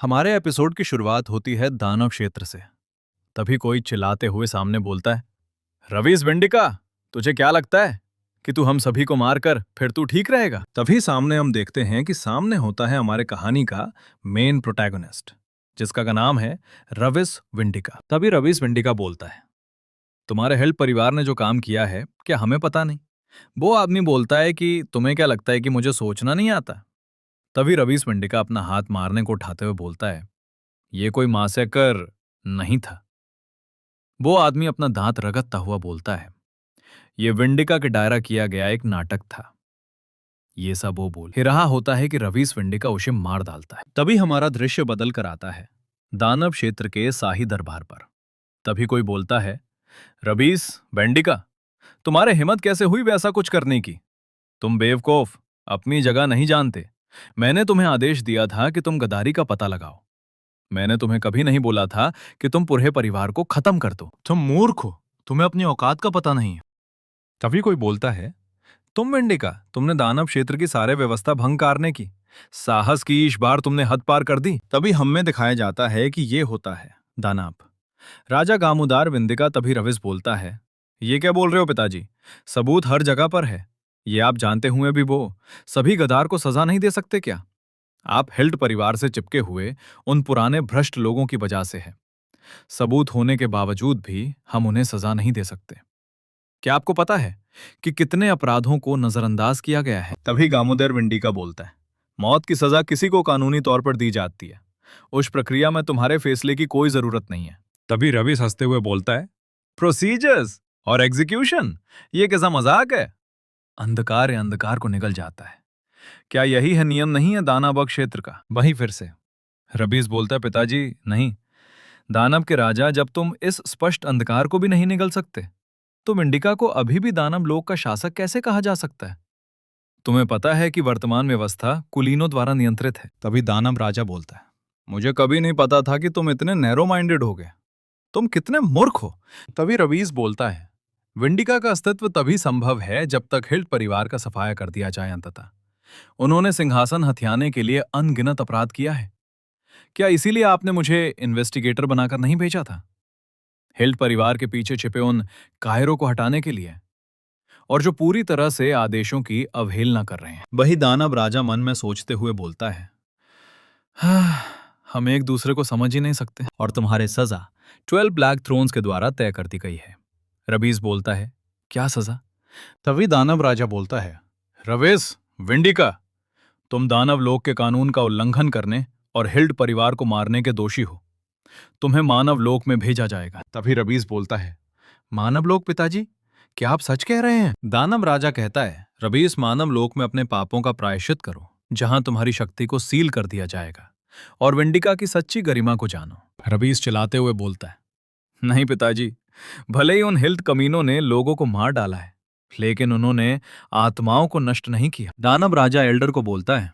हमारे एपिसोड की शुरुआत होती है दानव क्षेत्र से। तभी कोई चिल्लाते हुए सामने बोलता है, रवीस वेंडिका, तुझे क्या लगता है कि तू हम सभी को मारकर फिर तू ठीक रहेगा? तभी सामने हम देखते हैं कि सामने होता है हमारे कहानी का मेन प्रोटैगनिस्ट, जिसका का नाम है रविस वेंडिका। तभी रवीस वेंडिका बोलता है, तुम्हारे हेल्प परिवार ने जो काम किया है क्या हमें पता नहीं? वो आदमी बोलता है कि तुम्हें क्या लगता है कि मुझे सोचना नहीं आता? तभी रवीस वेंडिका अपना हाथ मारने को उठाते हुए बोलता है, ये कोई मासेकर नहीं था। वो आदमी अपना दांत रगड़ता हुआ बोलता है, ये विंडिका के डायरा किया गया एक नाटक था। ये सब वो बोल ही रहा होता है कि रवीस विंडिका उसे मार डालता है। तभी हमारा दृश्य बदल कर आता है दानव क्षेत्र के शाही दरबार पर। तभी कोई बोलता है, रवीस वेंडिका, तुम्हारे हिम्मत कैसे हुई वैसा कुछ करने की? तुम बेवकूफ, अपनी जगह नहीं जानते। मैंने तुम्हें आदेश दिया था कि तुम गद्दारी का पता लगाओ। मैंने तुम्हें कभी नहीं बोला था कि तुम पूरे परिवार को खत्म कर दो। तुम मूर्ख हो, तुम्हें अपनी औकात का पता नहीं है। तभी कोई बोलता है, तुम वेंडिका, तुमने दानव क्षेत्र की सारे व्यवस्था भंग करने की साहस की इस बार तुमने हद पार कर दी। तभी हमें दिखाया जाता है कि ये होता है दानव राजा गामुदार विंदिका। तभी रविस बोलता है, ये क्या बोल रहे हो पिताजी? सबूत हर जगह पर है। ये आप जानते हुए भी वो सभी गद्दार को सजा नहीं दे सकते क्या? आप हिल्ट परिवार से चिपके हुए उन पुराने भ्रष्ट लोगों की वजह से है। सबूत होने के बावजूद भी हम उन्हें सजा नहीं दे सकते। क्या आपको पता है कि कितने अपराधों को नजरअंदाज किया गया है? तभी गामोदर विंडिका बोलता है, मौत की सजा किसी को कानूनी तौर पर दी जाती है। उस प्रक्रिया में तुम्हारे फैसले की कोई जरूरत नहीं है। तभी रवि हंसते हुए बोलता है, प्रोसीजर्स और एग्जीक्यूशन, ये कैसा मजाक है? अंधकार या अंधकार को निगल जाता है। क्या यही है नियम नहीं है दानव क्षेत्र का? वहीं फिर से रबीस बोलता है, पिताजी नहीं, दानव के राजा, जब तुम इस स्पष्ट अंधकार को भी नहीं निगल सकते तो विंडिका को अभी भी दानव लोक का शासक कैसे कहा जा सकता है? तुम्हें पता है कि वर्तमान व्यवस्था कुलीनों द्वारा नियंत्रित है। तभी दानव राजा बोलता है, मुझे कभी नहीं पता था कि तुम इतने नैरो माइंडेड हो गए। तुम कितने मूर्ख हो। तभी रवीस बोलता है, विंडिका का अस्तित्व तभी संभव है जब तक हिल्ट परिवार का सफाया कर दिया जाए। अंततः उन्होंने सिंहासन हथियाने के लिए अनगिनत अपराध किया है। क्या इसीलिए आपने मुझे इन्वेस्टिगेटर बनाकर नहीं भेजा था? हिल्ट परिवार के पीछे छिपे उन कायरों को हटाने के लिए, और जो पूरी तरह से आदेशों की अवहेलना कर रहे हैं। वही दानव राजा मन में सोचते हुए बोलता है, हाँ, हम एक दूसरे को समझ ही नहीं सकते और तुम्हारे सजा 12 ब्लैक थ्रोन्स के द्वारा तय कर दी गई है। रबीस बोलता है, क्या सजा? तभी दानव राजा बोलता है, रवेस विंडिका, तुम दानव लोक के कानून का उल्लंघन करने और हिल्ड परिवार को मारने के दोषी हो। तुम्हें मानव लोक में भेजा जाएगा। तभी रबीस बोलता है, मानव लोक पिताजी, क्या आप सच कह रहे हैं? दानव राजा कहता है, रबीस, मानव लोक में अपने पापों का प्रायश्चित करो, जहां तुम्हारी शक्ति को सील कर दिया जाएगा, और विंडिका की सच्ची गरिमा को जानो। रबीस चिल्लाते हुए बोलता है, नहीं पिताजी, भले ही उन हिल्ट कमीनों ने लोगों को मार डाला है, लेकिन उन्होंने आत्माओं को नष्ट नहीं किया। दानव राजा एल्डर को बोलता है,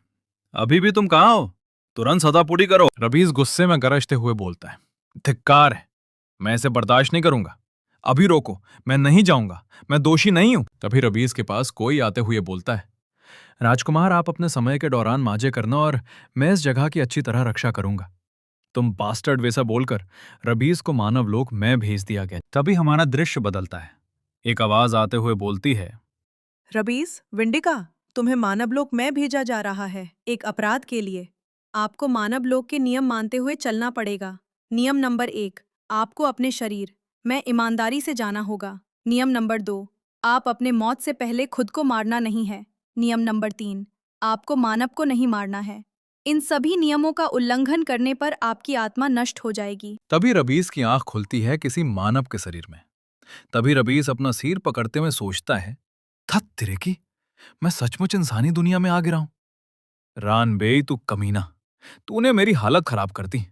अभी भी तुम कहां हो? तुरंत सजा पूरी करो। रबीस गुस्से में गरजते हुए बोलता है, धिक्कार है, मैं इसे बर्दाश्त नहीं करूंगा। अभी रोको, मैं नहीं जाऊंगा, मैं दोषी नहीं हूं। तभी रबीस के पास कोई आते हुए बोलता है, राजकुमार, आप अपने समय के दौरान माजे करना और मैं इस जगह की अच्छी तरह रक्षा करूंगा। तुम बास्टर्ड वैसा बोलकर रबीस को मानव लोक में भेज दिया गया। तभी हमारा दृश्य बदलता है। एक आवाज आते हुए बोलती है, रबीस, विंडिका, तुम्हें मानवलोक में भेजा जा रहा है एक अपराध के लिए। आपको मानवलोक के नियम मानते हुए चलना पड़ेगा। नियम नंबर 1, आपको अपने शरीर में ईमानदारी से जाना होगा। नियम नंबर 2, आप अपने मौत से पहले खुद को मारना नहीं है। नियम नंबर 3, आपको मानव को नहीं मारना है। इन सभी नियमों का उल्लंघन करने पर आपकी आत्मा नष्ट हो जाएगी। तभी रबीस की आंख खुलती है किसी मानव के शरीर में। तभी रबीस अपना सिर पकड़ते हुए सोचता है, थत तेरे की, मैं सचमुच इंसानी दुनिया में आ गिरा हूं। रानबे, तू कमीना, तूने मेरी हालत खराब कर दी।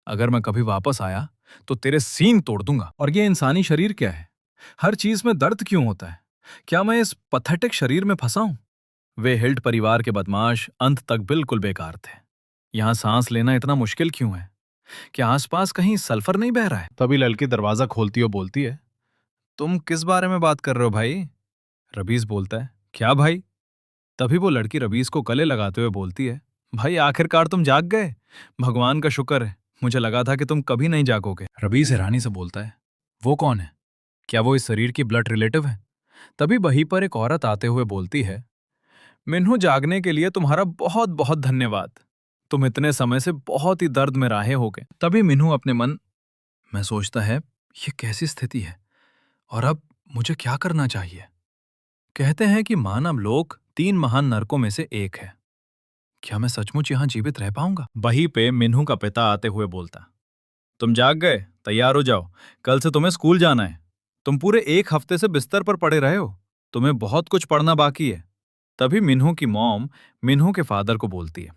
अगर मैं कभी वापस आया तो तेरे सींग तोड़ दूंगा। और ये इंसानी शरीर क्या है? हर चीज में दर्द क्यों होता है? क्या मैं इस पथेटिक शरीर में फंसा हूं? वे हिल्ट परिवार के बदमाश अंत तक बिल्कुल बेकार थे। यहां सांस लेना इतना मुश्किल क्यों है? क्या आसपास कहीं सल्फर नहीं बह रहा है? तभी लड़की दरवाजा खोलती और बोलती है, तुम किस बारे में बात कर रहे हो भाई? रबीस बोलता है, क्या भाई? तभी वो लड़की रबीस को गले लगाते हुए बोलती है, भाई आखिरकार तुम जाग गए। भगवान का शुक्र है, मुझे लगा था कि तुम कभी नहीं जागोगे। रवीज हैरानी से बोलता है, वो कौन है? क्या वो इस शरीर की ब्लड रिलेटिव है? तभी वहीं पर एक औरत आते हुए बोलती है, मिन्हू, जागने के लिए तुम्हारा बहुत बहुत धन्यवाद। तुम इतने समय से बहुत ही दर्द में राहे होगे। तभी मिन्हू अपने मन में सोचता है, ये कैसी स्थिति है और अब मुझे क्या करना चाहिए? कहते हैं कि मानव लोक 3 महान नरकों में से एक है। क्या मैं सचमुच यहां जीवित रह पाऊंगा? वहीं पे मिन्हू का पिता आते हुए बोलता, तुम जाग गए, तैयार हो जाओ, कल से तुम्हें स्कूल जाना है। तुम पूरे 1 हफ्ते से बिस्तर पर पड़े रहे हो, तुम्हें बहुत कुछ पढ़ना बाकी है। तभी मिन्हू की मॉम मिन्हू के फादर को बोलती है,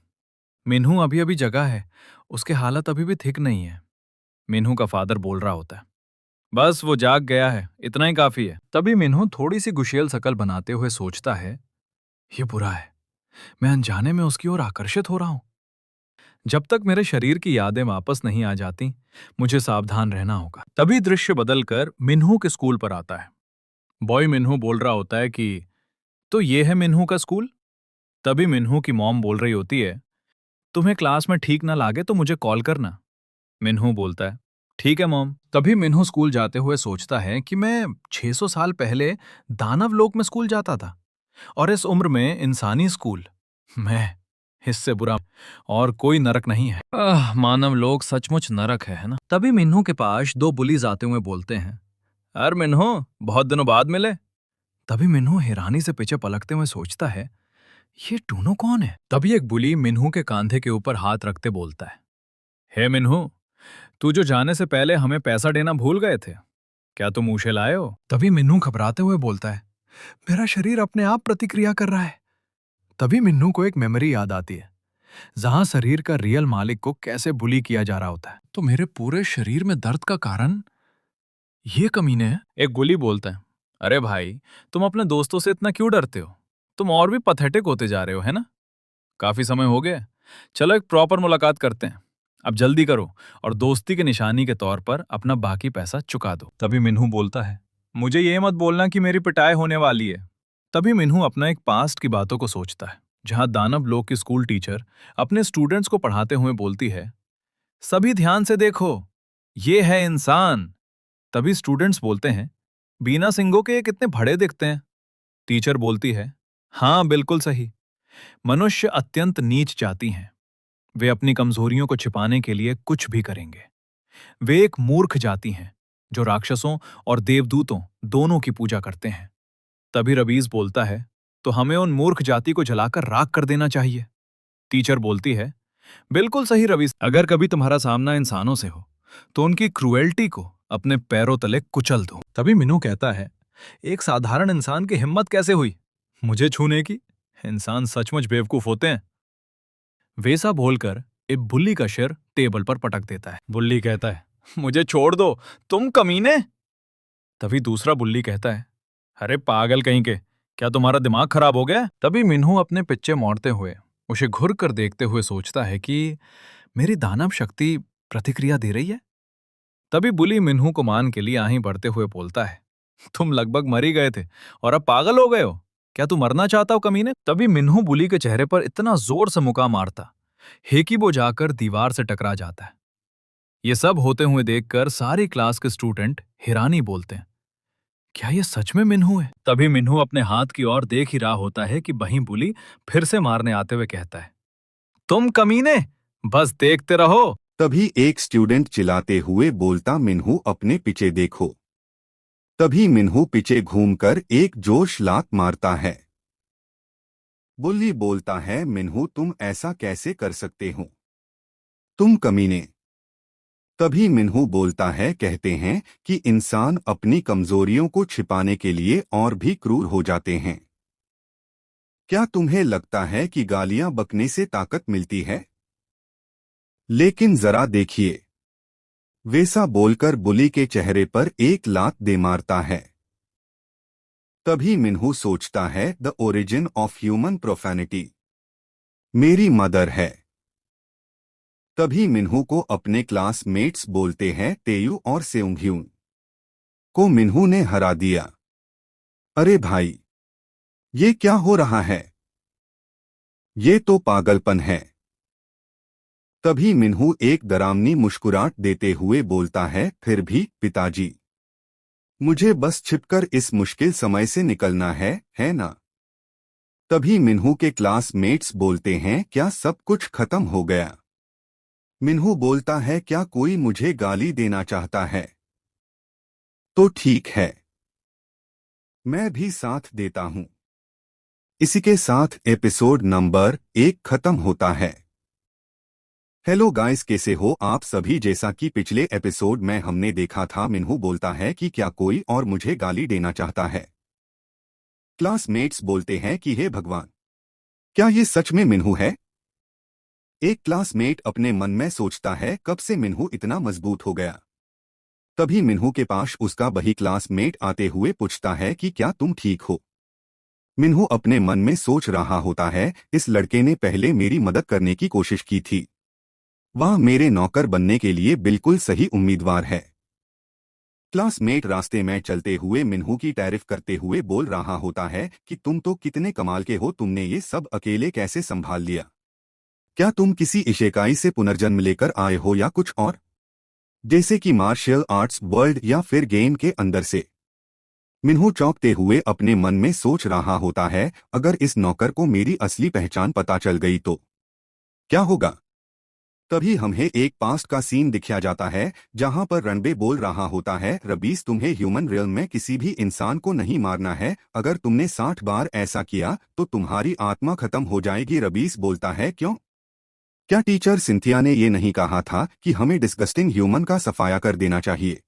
मिन्हू अभी अभी जगा है, उसकी हालत अभी भी ठीक नहीं है। मिन्हू का फादर बोल रहा होता है, बस वो जाग गया है, इतना ही काफी है। तभी मिन्हू थोड़ी सी गुशेल शकल बनाते हुए सोचता है, ये बुरा है, मैं अनजाने में उसकी ओर आकर्षित हो रहा हूं। जब तक मेरे शरीर की यादें वापस नहीं आ जाती, मुझे सावधान रहना होगा। तभी दृश्य बदलकर मिन्हू के स्कूल पर आता है। बॉय मिन्हू बोल रहा होता है कि तो ये है मिन्हू का स्कूल। तभी मिन्हू की मॉम बोल रही होती है, तुम्हें क्लास में ठीक ना लागे तो मुझे कॉल करना। मिन्हू बोलता है, ठीक है मॉम। तभी मिन्हू स्कूल जाते हुए सोचता है कि मैं 600 साल पहले दानव लोक में स्कूल जाता था और इस उम्र में इंसानी स्कूल। मैं इससे बुरा और कोई नरक नहीं है। मानव लोक सचमुच नरक है ना? तभी मिन्हू के पास 2 बुलीज आते हुए बोलते हैं, अरे मिन्हू, बहुत दिनों बाद मिले। तभी मिन्हू हैरानी से पीछे पलटते हुए सोचता है, ये टूनो कौन है? तभी एक बुली मिन्हू के कांधे के ऊपर हाथ रखते बोलता है, हे मिन्हू, तू जो जाने से पहले हमें पैसा देना भूल गए थे, क्या तुम ऊँचे लाए हो? तभी मिन्हू घबराते हुए बोलता है, मेरा शरीर अपने आप प्रतिक्रिया कर रहा है। तभी मिन्नू को एक मेमोरी याद आती है, जहां शरीर का रियल मालिक को कैसे बुली किया जा रहा होता है। तो मेरे पूरे शरीर में दर्द का कारण ये कमीने हैं। एक गुली बोलता है, अरे भाई, तुम अपने दोस्तों से इतना क्यों डरते हो? तुम और भी पथेटिक होते जा रहे हो, है ना? काफी समय हो गया, चलो एक प्रॉपर मुलाकात करते हैं। अब जल्दी करो और दोस्ती के निशानी के तौर पर अपना बाकी पैसा चुका दो। तभी मिन्हू बोलता है, मुझे ये मत बोलना कि मेरी पिटाई होने वाली है। तभी मिन्हू अपना एक पास्ट की बातों को सोचता है, जहां दानव लोक की स्कूल टीचर अपने स्टूडेंट्स को पढ़ाते हुए बोलती है, सभी ध्यान से देखो, ये है इंसान। तभी स्टूडेंट्स बोलते हैं, बीना सिंगों के ये कितने बड़े दिखते हैं। टीचर बोलती है, हाँ बिल्कुल सही, मनुष्य अत्यंत नीच जाति हैं। वे अपनी कमजोरियों को छिपाने के लिए कुछ भी करेंगे। वे एक मूर्ख जाति हैं जो राक्षसों और देवदूतों दोनों की पूजा करते हैं। तभी रवीज बोलता है, तो हमें उन मूर्ख जाति को जलाकर राख कर देना चाहिए। टीचर बोलती है, बिल्कुल सही रवीज, अगर कभी तुम्हारा सामना इंसानों से हो तो उनकी क्रूएल्टी को अपने पैरों तले कुचल दो। तभी मिनू कहता है, एक साधारण इंसान की हिम्मत कैसे हुई मुझे छूने की? इंसान सचमुच बेवकूफ होते हैं। वैसा बोलकर एक बुल्ली का सिर टेबल पर पटक देता है। बुल्ली कहता है, मुझे छोड़ दो, तुम कमीने। तभी दूसरा बुल्ली कहता है, अरे पागल कहीं के, क्या तुम्हारा दिमाग खराब हो गया? तभी मिन्हू अपने पिच्चे मोड़ते हुए उसे घुर कर देखते हुए सोचता है कि मेरी दानव शक्ति प्रतिक्रिया दे रही है। तभी बुली मिन्हू को मान के लिए आहीं बढ़ते हुए बोलता है, तुम लगभग मर ही गए थे और अब पागल हो गए हो, क्या तू मरना चाहता हो कमीने? तभी मिन्हू बुली के चेहरे पर इतना जोर से मुका मारता है कि वो जाकर दीवार से टकरा जाता है। ये सब होते हुए देखकर सारी क्लास के स्टूडेंट हैरानी बोलते हैं, क्या ये सच में मिन्हू है? तभी मिन्हू अपने हाथ की ओर देख ही रहा होता है कि वहीं बुली फिर से मारने आते हुए कहता है, तुम कमीने, बस देखते रहो। तभी एक स्टूडेंट चिल्लाते हुए बोलता, मिन्हू अपने पीछे देखो। तभी मिन्हू पीछे घूमकर एक जोश लात मारता है। बुल्ली बोलता है, मिन्हू तुम ऐसा कैसे कर सकते हो, तुम कमीने। तभी मिन्हू बोलता है, कहते हैं कि इंसान अपनी कमजोरियों को छिपाने के लिए और भी क्रूर हो जाते हैं। क्या तुम्हें लगता है कि गालियां बकने से ताकत मिलती है? लेकिन जरा देखिए। वैसा बोलकर बुली के चेहरे पर एक लात दे मारता है। तभी मिन्हू सोचता है, द ओरिजिन ऑफ ह्यूमन प्रोफैनिटी मेरी मदर है। तभी मिन्हू को अपने क्लासमेट्स बोलते हैं, तेयू और सेउंघ्यून को मिन्हू ने हरा दिया। अरे भाई, ये क्या हो रहा है? ये तो पागलपन है। तभी मिन्हू एक डरावनी मुस्कुराहट देते हुए बोलता है, फिर भी पिताजी, मुझे बस छिपकर इस मुश्किल समय से निकलना है ना? तभी मिन्हू के क्लासमेट्स बोलते हैं, क्या सब कुछ खत्म हो गया? मिन्हू बोलता है, क्या कोई मुझे गाली देना चाहता है? तो ठीक है, मैं भी साथ देता हूं। इसी के साथ एपिसोड नंबर 1 खत्म होता है। हेलो गाइस, कैसे हो आप सभी? जैसा कि पिछले एपिसोड में हमने देखा था, मिन्हू बोलता है कि क्या कोई और मुझे गाली देना चाहता है। क्लासमेट्स बोलते हैं कि हे भगवान, क्या ये सच में मिन्हू है? एक क्लासमेट अपने मन में सोचता है, कब से मिन्हू इतना मजबूत हो गया? तभी मिन्हू के पास उसका वही क्लासमेट आते हुए पूछता है कि क्या तुम ठीक हो? मिन्हू अपने मन में सोच रहा होता है, इस लड़के ने पहले मेरी मदद करने की कोशिश की थी। वह मेरे नौकर बनने के लिए बिल्कुल सही उम्मीदवार है। क्लासमेट रास्ते में चलते हुए मिन्हू की तारीफ करते हुए बोल रहा होता है कि तुम तो कितने कमाल के हो, तुमने ये सब अकेले कैसे संभाल लिया? क्या तुम किसी इशेकाई से पुनर्जन्म लेकर आए हो या कुछ और? जैसे कि मार्शल आर्ट्स वर्ल्ड या फिर गेम के अंदर से? मिन्हू चौंकते हुए अपने मन में सोच रहा होता है, अगर इस नौकर को मेरी असली पहचान पता चल गई तो क्या होगा? तभी हमें एक पास्ट का सीन दिखाया जाता है, जहां पर रणबे बोल रहा होता है, रबीस, तुम्हें ह्यूमन रियल में किसी भी इंसान को नहीं मारना है। अगर तुमने 60 बार ऐसा किया तो तुम्हारी आत्मा खत्म हो जाएगी। रबीस बोलता है, क्यों? क्या टीचर सिंथिया ने ये नहीं कहा था कि हमें डिस्गस्टिंग ह्यूमन का सफाया कर देना चाहिए?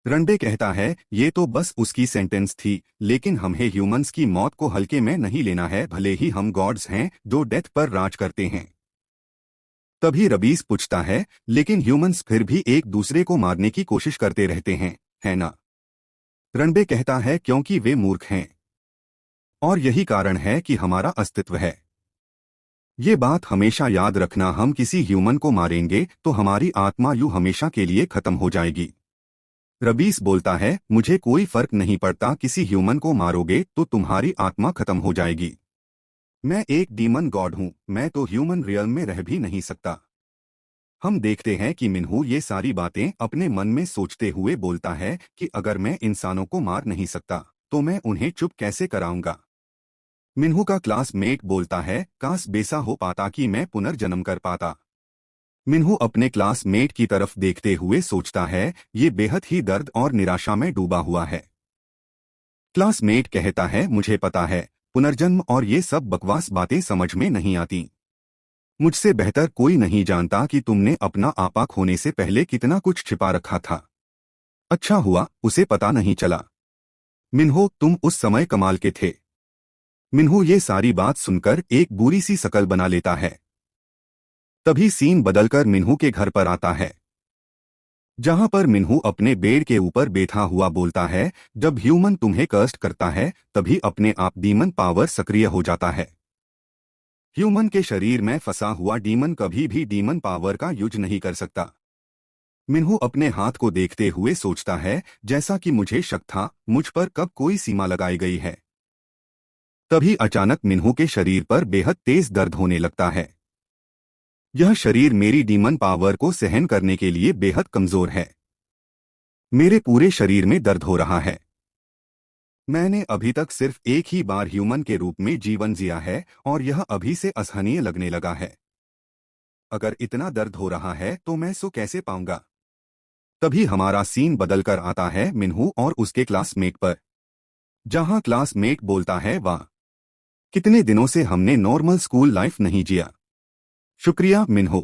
रणबे कहता है, ये तो बस उसकी सेंटेंस थी, लेकिन हमें ह्यूमंस की मौत को हल्के में नहीं लेना है, भले ही हम गॉड्स हैं जो डेथ पर राज करते हैं। तभी रबीस पूछता है, लेकिन ह्यूमंस फिर भी एक दूसरे को मारने की कोशिश करते रहते हैं, है ना? रणबे कहता है, क्योंकि वे मूर्ख हैं और यही कारण है कि हमारा अस्तित्व है। ये बात हमेशा याद रखना, हम किसी ह्यूमन को मारेंगे तो हमारी आत्मा यूं हमेशा के लिए खत्म हो जाएगी। रबीस बोलता है, मुझे कोई फर्क नहीं पड़ता, किसी ह्यूमन को मारोगे तो तुम्हारी आत्मा खत्म हो जाएगी। मैं एक डीमन गॉड हूं, मैं तो ह्यूमन रियल में रह भी नहीं सकता। हम देखते हैं कि मिन्हू ये सारी बातें अपने मन में सोचते हुए बोलता है कि अगर मैं इंसानों को मार नहीं सकता तो मैं उन्हें चुप कैसे कराऊंगा? मिन्हू का क्लासमेट बोलता है, काश बेसा हो पाता कि मैं पुनर्जन्म कर पाता। मिन्हू अपने क्लासमेट की तरफ देखते हुए सोचता है, ये बेहद ही दर्द और निराशा में डूबा हुआ है। क्लासमेट कहता है, मुझे पता है, पुनर्जन्म और ये सब बकवास बातें समझ में नहीं आती। मुझसे बेहतर कोई नहीं जानता कि तुमने अपना आपा खोने से पहले कितना कुछ छिपा रखा था। अच्छा हुआ उसे पता नहीं चला। मिन्हो, तुम उस समय कमाल के थे। मिन्हू ये सारी बात सुनकर एक बुरी सी शकल बना लेता है। तभी सीन बदलकर मिन्हू के घर पर आता है, जहां पर मिन्हू अपने बेड के ऊपर बैठा हुआ बोलता है, जब ह्यूमन तुम्हें कष्ट करता है तभी अपने आप डीमन पावर सक्रिय हो जाता है। ह्यूमन के शरीर में फंसा हुआ डीमन कभी भी डीमन पावर का यूज नहीं कर सकता। मिन्हू अपने हाथ को देखते हुए सोचता है, जैसा कि मुझे शक था, मुझ पर कब कोई सीमा लगाई गई है। तभी अचानक मिन्हू के शरीर पर बेहद तेज दर्द होने लगता है। यह शरीर मेरी डीमन पावर को सहन करने के लिए बेहद कमजोर है। मेरे पूरे शरीर में दर्द हो रहा है। मैंने अभी तक सिर्फ एक ही बार ह्यूमन के रूप में जीवन जिया है और यह अभी से असहनीय लगने लगा है। अगर इतना दर्द हो रहा है तो मैं सो कैसे पाऊंगा? तभी हमारा सीन बदलकर आता है मिन्हू और उसके क्लासमेट पर, जहां क्लासमेट बोलता है, वाह, कितने दिनों से हमने नॉर्मल स्कूल लाइफ नहीं जिया। शुक्रिया मिन्हू,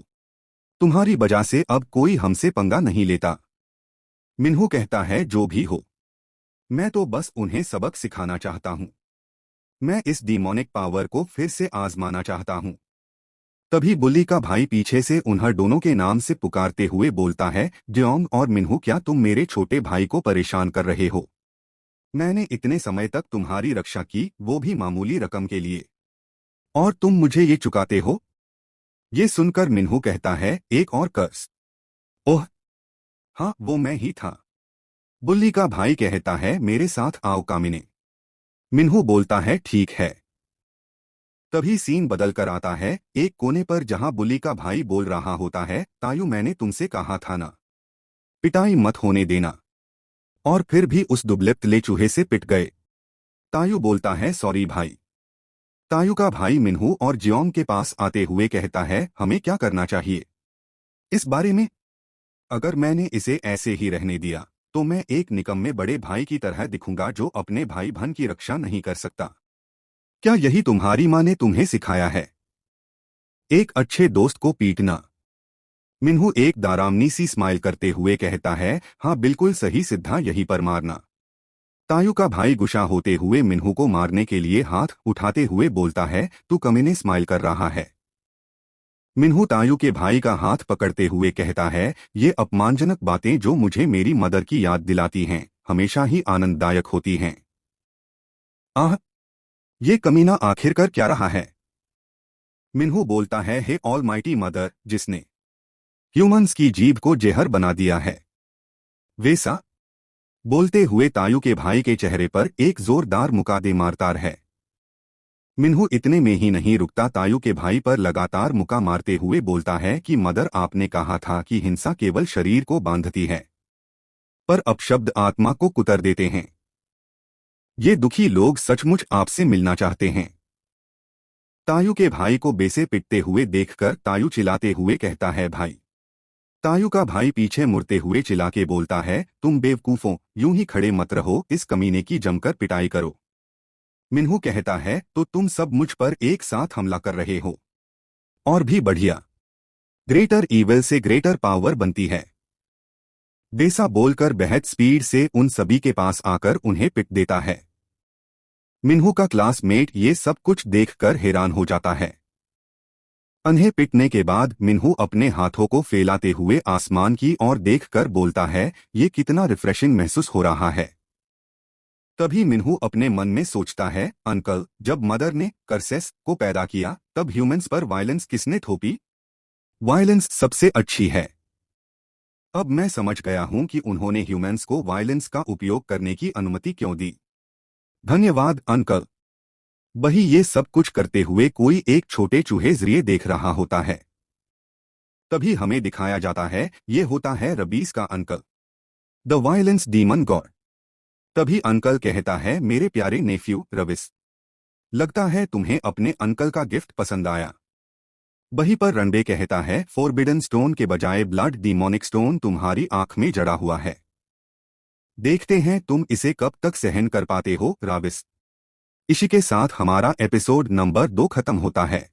तुम्हारी वजह से अब कोई हमसे पंगा नहीं लेता। मिन्हू कहता है, जो भी हो, मैं तो बस उन्हें सबक सिखाना चाहता हूं। मैं इस डीमोनिक पावर को फिर से आजमाना चाहता हूं। तभी बुल्ली का भाई पीछे से उन्हें दोनों के नाम से पुकारते हुए बोलता है, जियोंग और मिन्हू, क्या तुम मेरे छोटे भाई को परेशान कर रहे हो? मैंने इतने समय तक तुम्हारी रक्षा की, वो भी मामूली रकम के लिए, और तुम मुझे ये चुकाते हो? ये सुनकर मिन्हू कहता है, एक और कर्ज? ओह हाँ, वो मैं ही था। बुल्ली का भाई कहता है, मेरे साथ आओ कामिने। मिन्हू बोलता है, ठीक है। तभी सीन बदल कर आता है एक कोने पर जहां बुली का भाई बोल रहा होता है, तायू मैंने तुमसे कहा था ना, पिटाई मत होने देना। और फिर भी उस दुबले चूहे से पिट गए। तायू बोलता है सॉरी भाई। तायू का भाई मिन्हू और जियोंग के पास आते हुए कहता है हमें क्या करना चाहिए इस बारे में? अगर मैंने इसे ऐसे ही रहने दिया तो मैं एक निकम्मे बड़े भाई की तरह दिखूंगा जो अपने भाई बहन की रक्षा नहीं कर सकता। क्या यही तुम्हारी माँ ने तुम्हें सिखाया है, एक अच्छे दोस्त को पीटना? मिन्हू एक दारामनी सी स्माइल करते हुए कहता है हाँ बिल्कुल सही सिद्धा, यही पर मारना। तायू का भाई गुस्सा होते हुए मिन्हू को मारने के लिए हाथ उठाते हुए बोलता है तू कमीने स्माइल कर रहा है। मिन्हू तायू के भाई का हाथ पकड़ते हुए कहता है ये अपमानजनक बातें जो मुझे मेरी मदर की याद दिलाती हैं हमेशा ही आनंददायक होती हैं। आह, ये कमीना आखिर कर क्या रहा है? मिन्हू बोलता है हे ऑलमाइटी मदर, जिसने ह्यूमंस की जीभ को जहर बना दिया है वैसा। बोलते हुए तायू के भाई के चेहरे पर एक जोरदार मुक्का मारता है। मिन्हू इतने में ही नहीं रुकता, तायू के भाई पर लगातार मुक्का मारते हुए बोलता है कि मदर आपने कहा था कि हिंसा केवल शरीर को बांधती है, पर अपशब्द आत्मा को कुतर देते हैं। ये दुखी लोग सचमुच आपसे मिलना चाहते हैं। तायू के भाई को बेसे पिटते हुए देखकर तायू चिल्लाते हुए कहता है भाई। तायू का भाई पीछे मुड़ते हुए चिल्ला के बोलता है तुम बेवकूफों, यूं ही खड़े मत रहो, इस कमीने की जमकर पिटाई करो। मिन्हू कहता है तो तुम सब मुझ पर एक साथ हमला कर रहे हो, और भी बढ़िया, ग्रेटर ईविल से ग्रेटर पावर बनती है। बेसा बोलकर बेहद स्पीड से उन सभी के पास आकर उन्हें पिट देता है। मिन्हू का क्लासमेट ये सब कुछ देखकर हैरान हो जाता है। उन्हें पिटने के बाद मिन्हू अपने हाथों को फैलाते हुए आसमान की ओर देखकर बोलता है ये कितना रिफ्रेशिंग महसूस हो रहा है। तभी मिन्हू अपने मन में सोचता है अंकल, जब मदर ने कर्सेस को पैदा किया तब ह्यूमंस पर वायलेंस किसने थोपी? वायलेंस सबसे अच्छी है। अब मैं समझ गया हूं कि उन्होंने ह्यूमंस को वायलेंस का उपयोग करने की अनुमति क्यों दी। धन्यवाद अंकल। वही ये सब कुछ करते हुए कोई एक छोटे चूहे जरिए देख रहा होता है। तभी हमें दिखाया जाता है ये होता है रबीस का uncle, the violence demon God. तभी अंकल कहता है मेरे प्यारे नेफ्यू रविस, लगता है तुम्हें अपने अंकल का गिफ्ट पसंद आया। वहीं पर रणबे कहता है फोरबिडन स्टोन के बजाय ब्लड डीमोनिक स्टोन तुम्हारी आंख में जड़ा हुआ है, देखते हैं तुम इसे कब तक सहन कर पाते हो राविस। इसी के साथ हमारा एपिसोड नंबर 2 खत्म होता है।